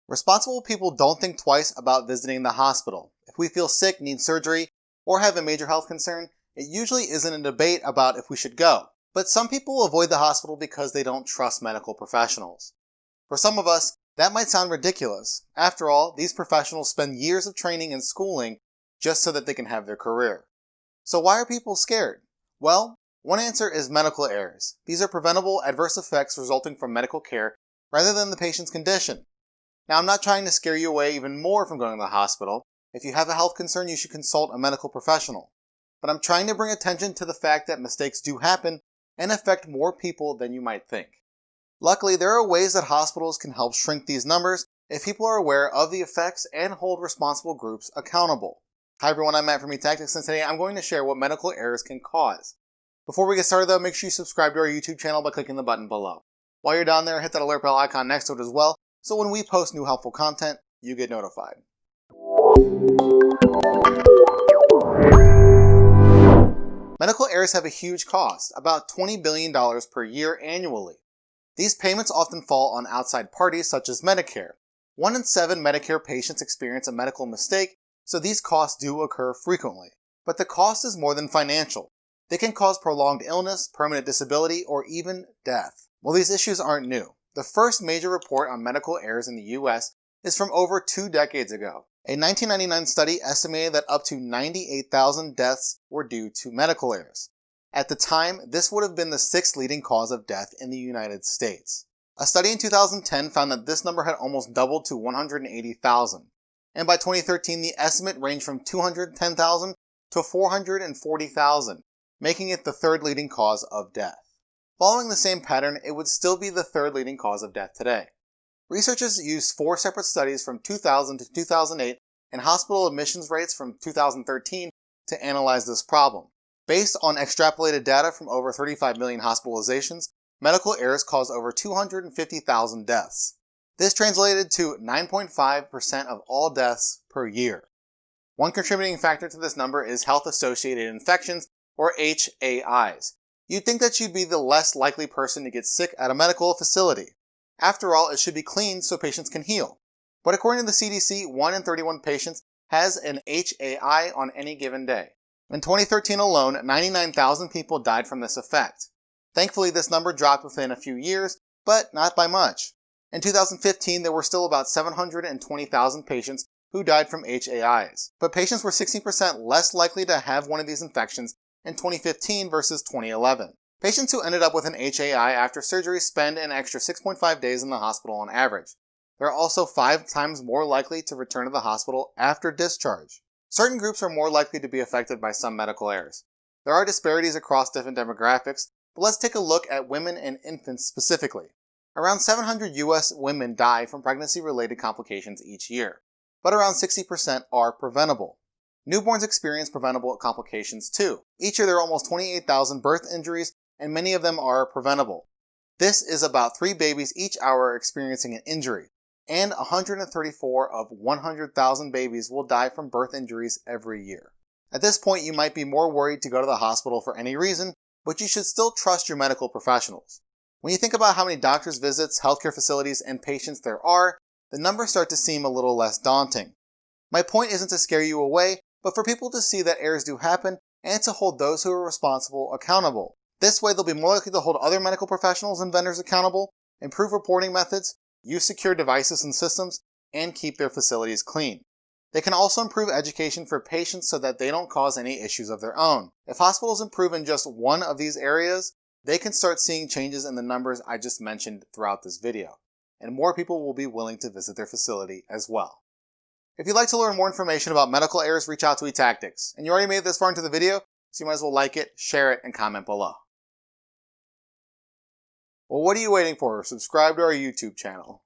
Responsible people don't think twice about visiting the hospital. If we feel sick, need surgery, or have a major health concern, it usually isn't a debate about if we should go. But some people avoid the hospital because they don't trust medical professionals. For some of us, that might sound ridiculous. After all, these professionals spend years of training and schooling just so that they can have their career. So why are people scared? Well, one answer is medical errors. These are preventable adverse effects resulting from medical care rather than the patient's condition. Now, I'm not trying to scare you away even more from going to the hospital. If you have a health concern, you should consult a medical professional. But I'm trying to bring attention to the fact that mistakes do happen and affect more people than you might think. Luckily, there are ways that hospitals can help shrink these numbers if people are aware of the effects and hold responsible groups accountable. Hi everyone, I'm Matt from eTactics, and today I'm going to share what medical errors can cause. Before we get started though, make sure you subscribe to our YouTube channel by clicking the button below. While you're down there, hit that alert bell icon next to it as well, so when we post new helpful content, you get notified. Medical errors have a huge cost, about $20 billion per year annually. These payments often fall on outside parties such as Medicare. 1 in 7 Medicare patients experience a medical mistake, so these costs do occur frequently. But the cost is more than financial. They can cause prolonged illness, permanent disability, or even death. Well, these issues aren't new. The first major report on medical errors in the US is from over 2 decades ago. A 1999 study estimated that up to 98,000 deaths were due to medical errors. At the time, this would have been the 6th leading cause of death in the United States. A study in 2010 found that this number had almost doubled to 180,000. And by 2013, the estimate ranged from 210,000 to 440,000, making it the 3rd leading cause of death. Following the same pattern, it would still be the 3rd leading cause of death today. Researchers used 4 separate studies from 2000 to 2008 and hospital admissions rates from 2013 to analyze this problem. Based on extrapolated data from over 35 million hospitalizations, medical errors caused over 250,000 deaths. This translated to 9.5% of all deaths per year. One contributing factor to this number is health-associated infections, or HAIs. You'd think that you'd be the less likely person to get sick at a medical facility. After all, it should be clean so patients can heal. But according to the CDC, 1 in 31 patients has an HAI on any given day. In 2013 alone, 99,000 people died from this effect. Thankfully, this number dropped within a few years, but not by much. In 2015, there were still about 720,000 patients who died from HAIs. But patients were 16% less likely to have one of these infections in 2015 versus 2011. Patients who ended up with an HAI after surgery spend an extra 6.5 days in the hospital on average. They're also 5 times more likely to return to the hospital after discharge. Certain groups are more likely to be affected by some medical errors. There are disparities across different demographics, but let's take a look at women and infants specifically. Around 700 US women die from pregnancy-related complications each year, but around 60% are preventable. Newborns experience preventable complications too. Each year there are almost 28,000 birth injuries, and many of them are preventable. This is about 3 babies each hour experiencing an injury, and 134 of 100,000 babies will die from birth injuries every year. At this point, you might be more worried to go to the hospital for any reason, but you should still trust your medical professionals. When you think about how many doctor's visits, healthcare facilities, and patients there are, the numbers start to seem a little less daunting. My point isn't to scare you away, but for people to see that errors do happen and to hold those who are responsible accountable. This way, they'll be more likely to hold other medical professionals and vendors accountable, improve reporting methods, use secure devices and systems, and keep their facilities clean. They can also improve education for patients so that they don't cause any issues of their own. If hospitals improve in just one of these areas, they can start seeing changes in the numbers I just mentioned throughout this video, and more people will be willing to visit their facility as well. If you'd like to learn more information about medical errors, reach out to eTactics. And you already made it this far into the video, so you might as well like it, share it, and comment below. Well, what are you waiting for? Subscribe to our YouTube channel.